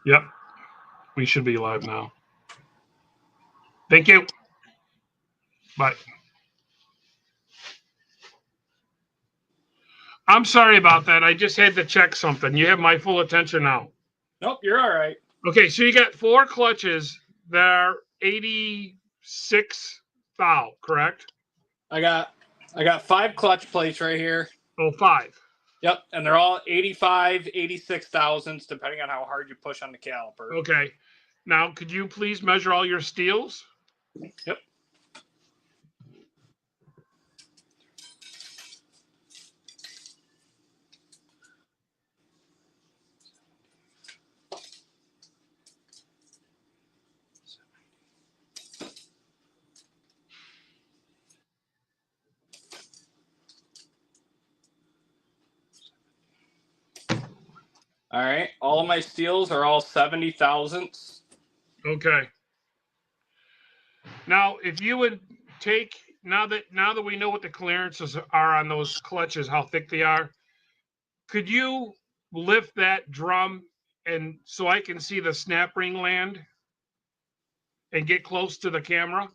Yep. We should be live now. Thank you. Bye. I'm sorry about that. I just had to check something. You have my full attention now. Nope, you're all right. Okay, so you got 4 clutches that are 86 thou, correct? I got 5 clutch plates right here. Oh, 5. Yep, and they're all 85, 86 thousandths, depending on how hard you push on the caliper. Okay. Now, could you please measure all your steels? Yep. All right, all of my steels are all 70 thousandths. Okay. Now, if you would take now that we know what the clearances are on those clutches, how thick they are, could you lift that drum and so I can see the snap ring land and get close to the camera?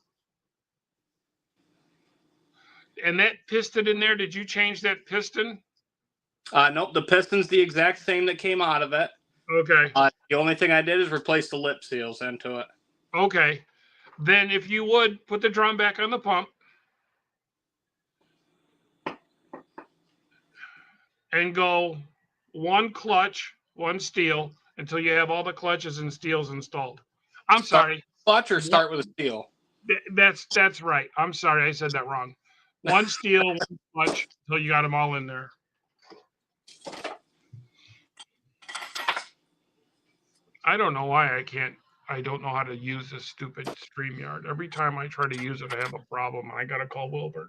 And that piston in there, did you change that piston? Nope, the piston's the exact same that came out of it. Okay. The only thing I did is replace the lip seals into it. Okay. Then if you would, put the drum back on the pump. And go 1 clutch, 1 steel until you have all the clutches and steels installed. I'm sorry. Clutch or start with a steel? That's right. I'm sorry. I said that wrong. 1 steel, 1 clutch until you got them all in there. I don't know why I don't know how to use this stupid StreamYard. Every time I try to use it, I have a problem. I got to call Wilbert.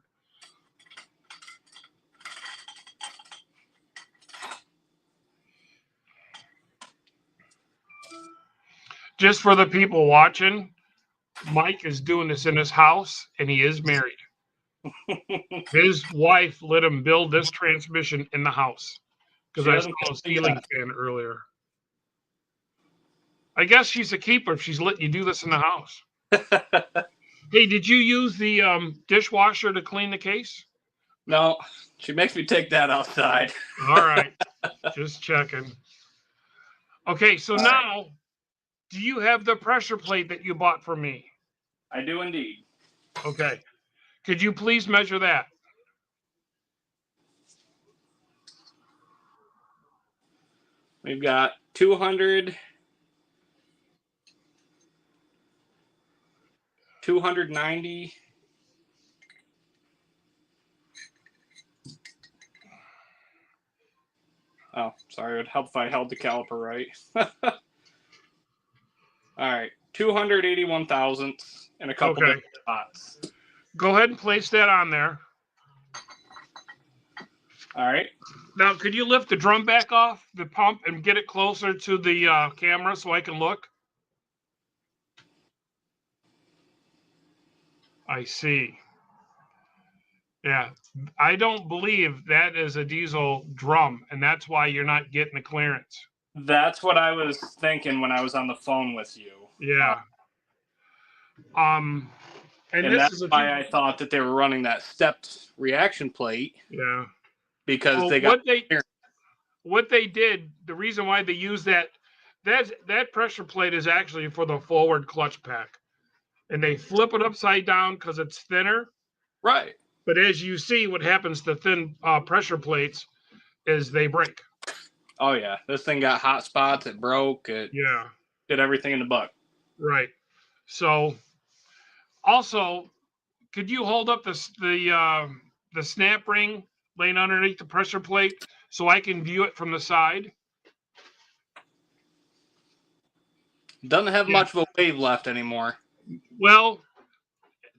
Just for the people watching, Mike is doing this in his house, and he is married. His wife let him build this transmission in the house because I saw a ceiling fan earlier. I guess she's a keeper if she's letting you do this in the house. Hey, did you use the dishwasher to clean the case? No, she makes me take that outside. All right, just checking. Okay, so now, do you have the pressure plate that you bought for me? I do indeed. Okay. Could you please measure that? We've got 200, 290. Oh, sorry. It would help if I held the caliper right. All right. 281 thousandths in a couple different spots. Go ahead and place that on there. All right. Now, could you lift the drum back off the pump and get it closer to the camera so I can look? I see. Yeah, I don't believe that is a diesel drum, and that's why you're not getting the clearance. That's what I was thinking when I was on the phone with you. Yeah. And this that's is why I thought that they were running that stepped reaction plate. Yeah. Because they got what they did, the reason why they use that pressure plate is actually for the forward clutch pack. And they flip it upside down because it's thinner. Right. But as you see, what happens to thin pressure plates is they break. Oh, yeah. This thing got hot spots. It broke. It did everything in the butt. Right. So, also, could you hold up the snap ring laying underneath the pressure plate so I can view it from the side? Doesn't have much of a wave left anymore. Well,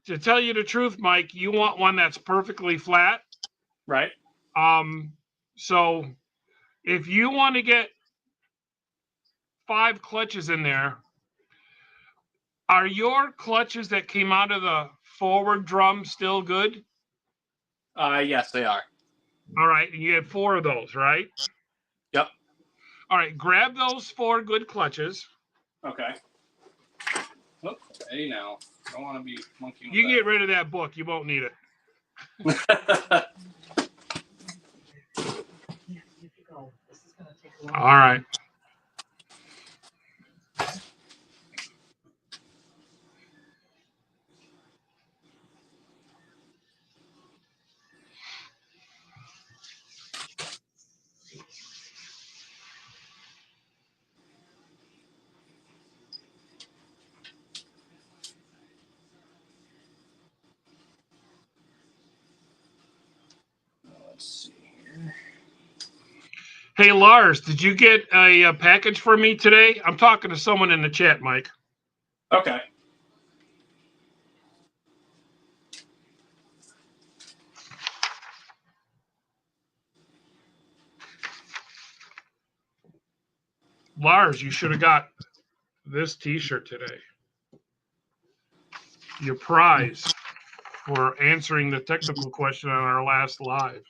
to tell you the truth, Mike, you want one that's perfectly flat. Right. So if you want to get 5 clutches in there, are your clutches that came out of the forward drum still good? Yes, they are. All right. And you had 4 of those, right? Yep. All right, grab those 4 good clutches. Okay. Oh, hey now. Don't want to be monkeying with You can get rid of that book. You won't need it. that. All right. Let's see here. Hey, Lars, did you get a package for me today? I'm talking to someone in the chat, Mike. Okay. Lars, you should have got this T-shirt today. Your prize for answering the technical question on our last live.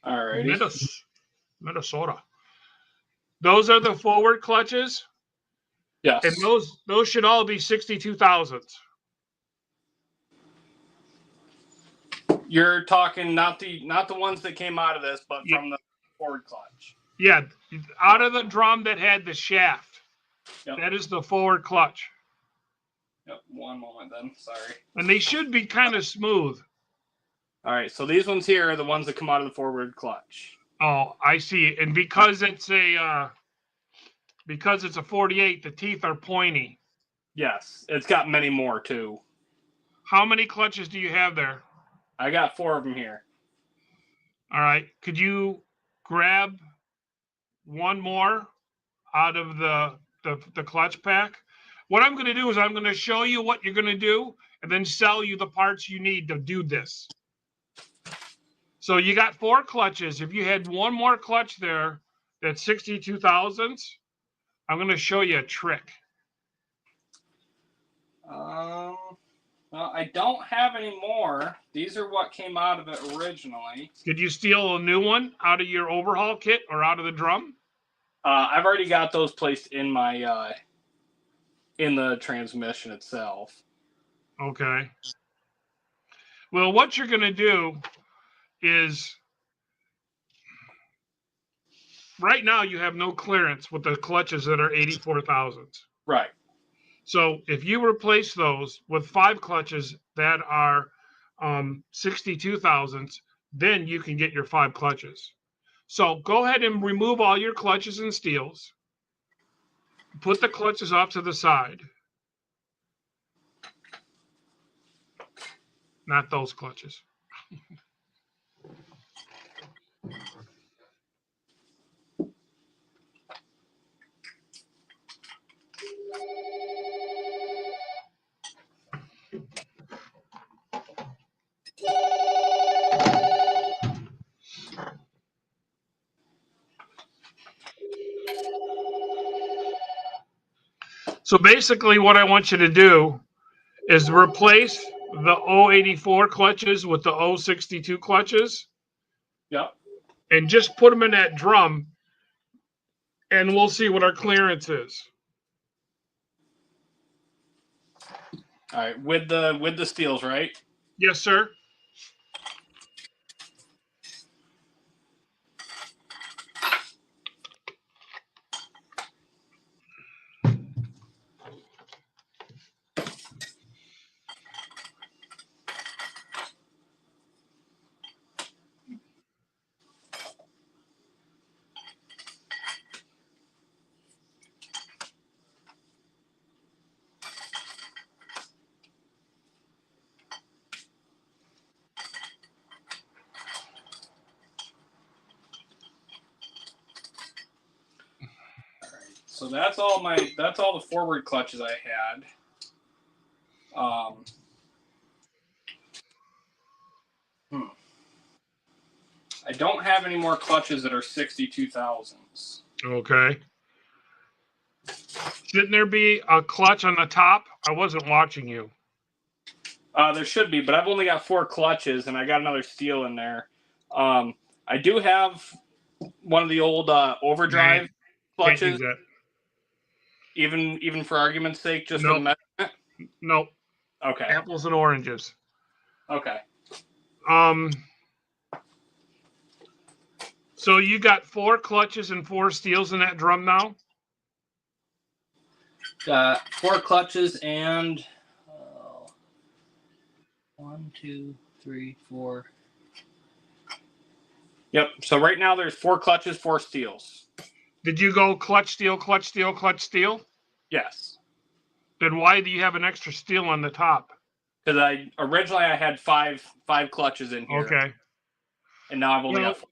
Alrighty. Minnesota. Those are the forward clutches, Yes. and those should all be 62,000. You're talking not the ones that came out of this, but Yeah. from the forward clutch. Yeah, out of the drum that had the shaft. Yep. That is the forward clutch. Yep. One moment then. Sorry. And they should be kind of smooth. All right. So these ones here are the ones that come out of the forward clutch. Oh, I see. And because it's a 48, the teeth are pointy. Yes. It's got many more too. How many clutches do you have there? I got 4 of them here. All right. Could you grab one more out of the clutch pack? What I'm going to do is I'm going to show you what you're going to do and then sell you the parts you need to do this. So you got 4 clutches. If you had one more clutch there, that's 62,000. I'm going to show you a trick. Well, I don't have any more. These are what came out of it originally. Did you steal a new one out of your overhaul kit or out of the drum? I've already got those placed in my in the transmission itself. Okay. Well, what you're going to do is right now you have no clearance with the clutches that are 84,000. Right. So if you replace those with 5 clutches that are 62,000, then you can get your 5 clutches. So go ahead and remove all your clutches and steels. Put the clutches off to the side. Not those clutches. So basically what I want you to do is replace the 084 clutches with the 062 clutches. Yep. And just put them in that drum and we'll see what our clearance is. All right, with the steels, right? Yes, sir. So that's all the forward clutches I had. I don't have any more clutches that are 62,000s. Okay. Shouldn't there be a clutch on the top? I wasn't watching you. There should be, but I've only got 4 clutches, and I got another steel in there. I do have one of the old overdrive Can't use clutches, that. even for argument's sake, just for Nope. the measurement. Nope. Okay. Apples and oranges. Okay. So you got 4 clutches and 4 steels in that drum now? Got 4 clutches and 1, 2, 3, 4. Yep. So right now there's 4 clutches, 4 steels. Did you go clutch, steel, clutch, steel, clutch, steel? Yes. Then why do you have an extra steel on the top? Because I originally had five clutches in here. Okay. And now I've only got 4.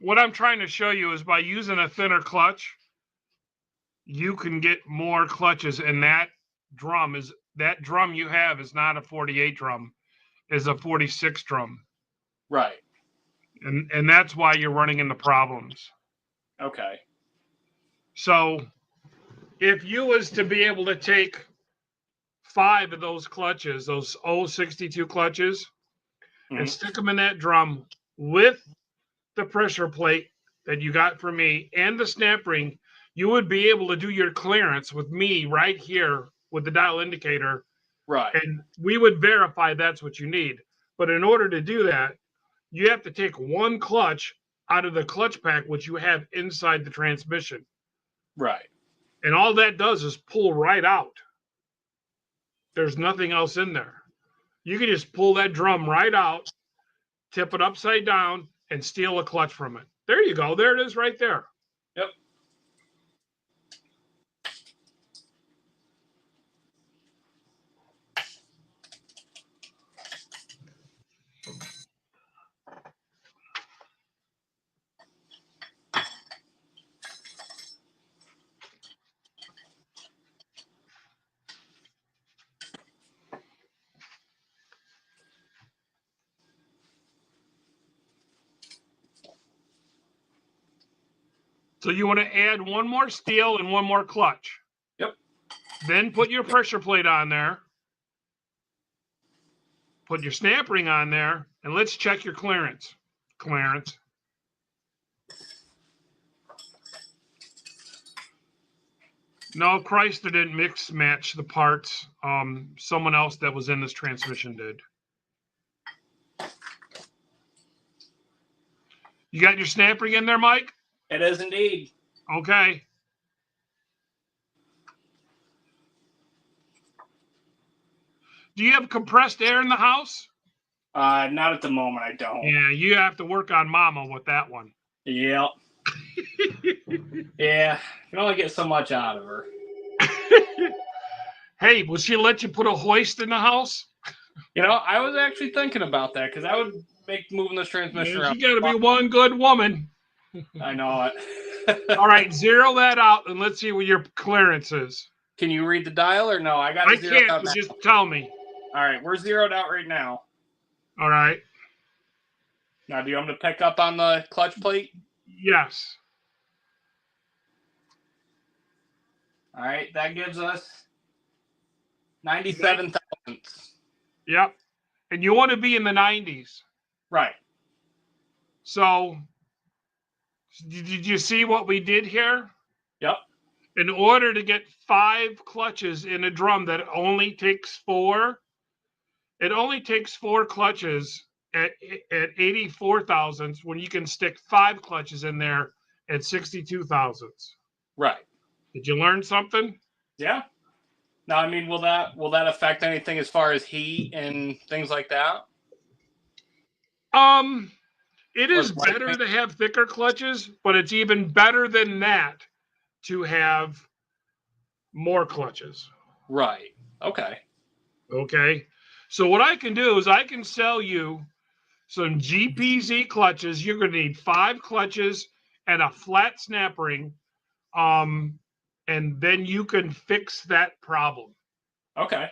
What I'm trying to show you is by using a thinner clutch, you can get more clutches, and that drum you have is not a 48 drum, is a 46 drum. Right. And that's why you're running into problems. Okay. So if you was to be able to take 5 of those clutches, those 062 clutches, and stick them in that drum with the pressure plate that you got from me and the snap ring, you would be able to do your clearance with me right here with the dial indicator. Right. And we would verify that's what you need. But in order to do that, you have to take 1 clutch out of the clutch pack, which you have inside the transmission. Right. And all that does is pull right out. There's nothing else in there. You can just pull that drum right out, tip it upside down, and steal a clutch from it. There you go. There it is right there. Yep. So you want to add 1 more steel and 1 more clutch. Yep. Then put your pressure plate on there. Put your snap ring on there, and let's check your clearance. Clearance. No, Chrysler didn't mix match the parts. Someone else that was in this transmission did. You got your snap ring in there, Mike? It is indeed. Okay. Do you have compressed air in the house? Not at the moment, I don't. Yeah, you have to work on Mama with that one. Yep. Yeah, you can only get so much out of her. Hey, will she let you put a hoist in the house? You know, I was actually thinking about that because that would make moving this transmission around. You got to be one good woman. I know it. All right, zero that out and let's see what your clearance is. Can you read the dial or no? I can't. Just tell me. All right, we're zeroed out right now. All right. Now, do you want me to pick up on the clutch plate? Yes. All right, that gives us 97 thousandths. Yep. And you want to be in the 90s. Right. So, did you see what we did here? Yep. In order to get 5 clutches in a drum that only takes 4, it only takes 4 clutches at 84 thousandths when you can stick 5 clutches in there at 62 thousandths. Right. Did you learn something? Yeah. Now, I mean, will that affect anything as far as heat and things like that? It is better to have thicker clutches, but it's even better than that to have more clutches. Right. Okay. Okay. So what I can do is I can sell you some GPZ clutches. You're going to need 5 clutches and a flat snap ring. And then you can fix that problem. Okay.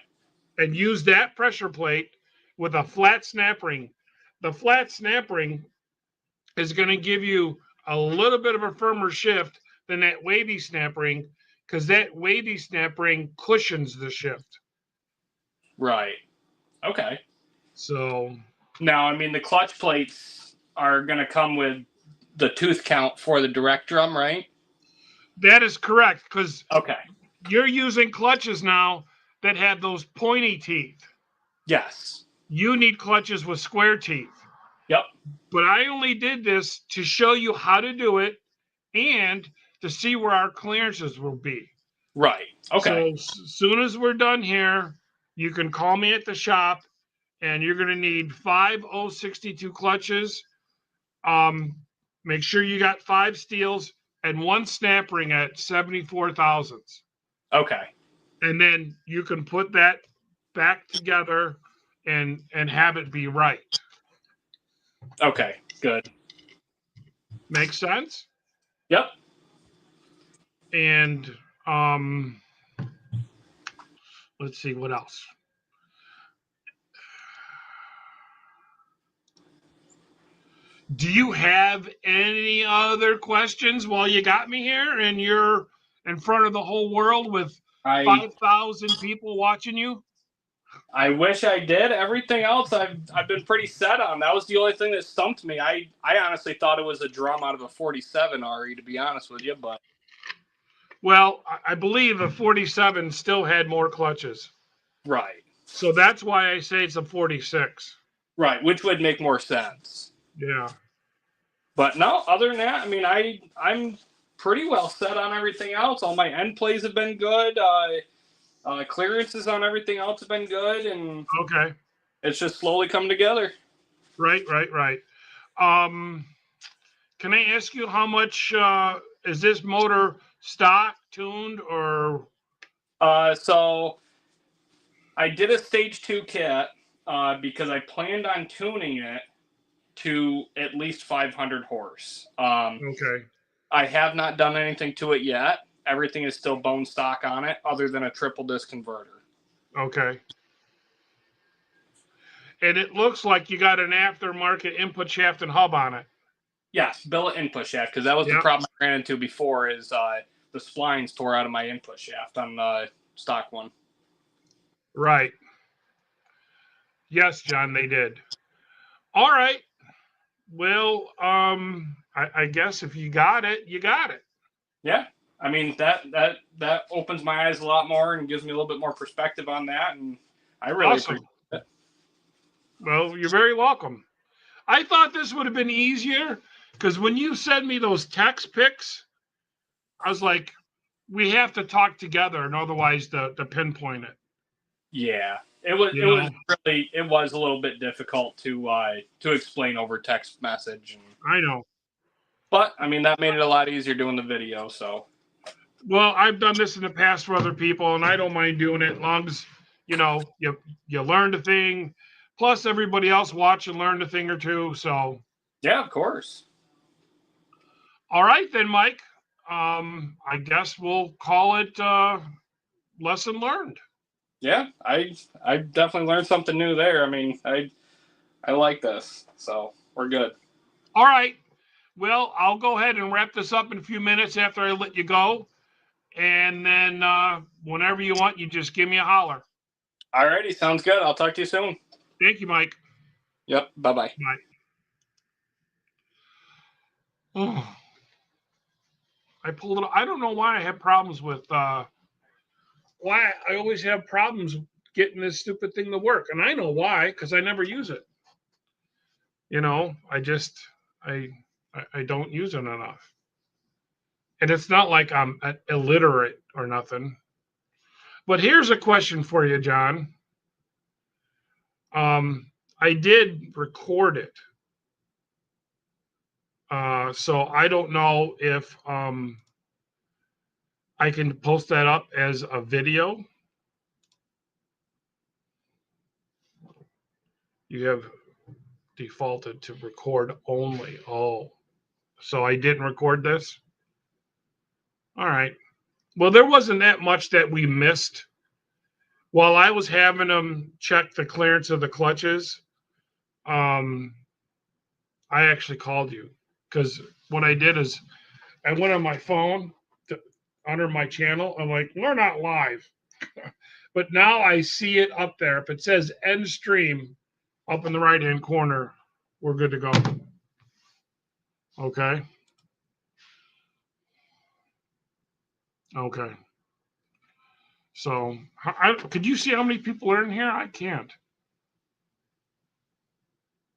And use that pressure plate with a flat snap ring. The flat snap ring is going to give you a little bit of a firmer shift than that wavy snap ring. because that wavy snap ring cushions the shift. Right. Okay. So Now, I mean, the clutch plates are going to come with the tooth count for the direct drum, right? that is correct, because Okay. you're using clutches now that have those pointy teeth. Yes. You need clutches with square teeth. Yep. But I only did this to show you how to do it and to see where our clearances will be. Right. Okay. So as soon as we're done here, you can call me at the shop, and you're going to need 5 062 clutches. Make sure you got 5 steels and 1 snap ring at 74 thousandths. Okay. And then you can put that back together and have it be right. Okay. Good. Make sense? Yep. And let's see what else. Do you have any other questions while you got me here and you're in front of the whole world with 5,000 people watching you? I wish I did. Everything else I've been pretty set on. That was the only thing that stumped me. I honestly thought it was a drum out of a 47 RE, to be honest with you, but Well, I believe a 47 still had more clutches. right. So that's why I say it's a 46. Right, which would make more sense. Yeah. But no, other than that, I mean, I'm pretty well set on everything else. All my end plays have been good. Clearances on everything else have been good, and Okay. it's just slowly coming together. Right. Can I ask you how much is this motor stock, tuned, or? So I did a stage 2 kit because I planned on tuning it to at least 500 horse. Okay. I have not done anything to it yet. Everything is still bone stock on it, other than a triple disc converter. Okay. And it looks like you got an aftermarket input shaft and hub on it. Yes, billet input shaft, because that was the problem I ran into before. Is the splines tore out of my input shaft on the stock one. Right. Yes, John, they did. All right. Well, I guess if you got it, you got it. Yeah, I mean that opens my eyes a lot more and gives me a little bit more perspective on that, and I really appreciate it. Well, you're very welcome. I thought this would have been easier because when you send me those text pics, I was like, we have to talk together, and otherwise to pinpoint it. Yeah, it was a little bit difficult to explain over text message. I know. But I mean, that made it a lot easier doing the video. So. Well, I've done this in the past for other people, and I don't mind doing it as long as you learned a thing. Plus, everybody else watch and learned a thing or two. So. Yeah, of course. All right, then, Mike. I guess we'll call it lesson learned. Yeah, I definitely learned something new there. I mean, I like this, so we're good. All right. Well, I'll go ahead and wrap this up in a few minutes after I let you go. And then whenever you want, you just give me a holler. All righty. Sounds good. I'll talk to you soon. Thank you, Mike. Yep. Bye-bye. Bye. Oh. I pulled it. I don't know why I have problems with why I always have problems getting this stupid thing to work. And I know why, because I never use it. I don't use it enough. And it's not like I'm illiterate or nothing. But here's a question for you, John. I did record it. So I don't know if I can post that up as a video. You have defaulted to record only. Oh, so I didn't record this? All right. Well, there wasn't that much that we missed. While I was having them check the clearance of the clutches, I actually called you because what I did is I went on my phone under my channel. I'm like, we're not live. But now I see it up there. If it says end stream up in the right-hand corner, we're good to go. Okay. Okay. So, could you see how many people are in here? I can't.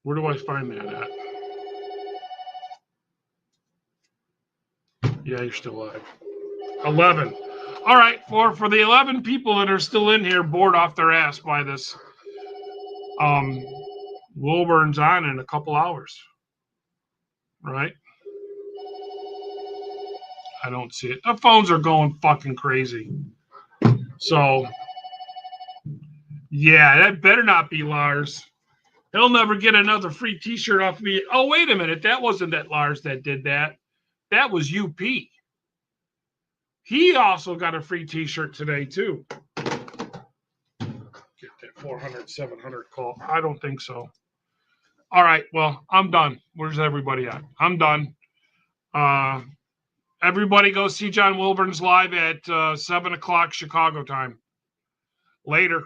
Where do I find that at? Yeah, you're still live. 11. All right, for the 11 people that are still in here, bored off their ass by this, Wilburn's on in a couple hours, right? I don't see it. The phones are going fucking crazy. So, yeah, that better not be Lars. He'll never get another free T-shirt off me. Oh, wait a minute. That wasn't that Lars that did that. That was UP. He also got a free T-shirt today, too. Get that 400, 700 call. I don't think so. All right. Well, I'm done. Where's everybody at? I'm done. Everybody go see John Wilburn's live at 7 o'clock Chicago time. Later.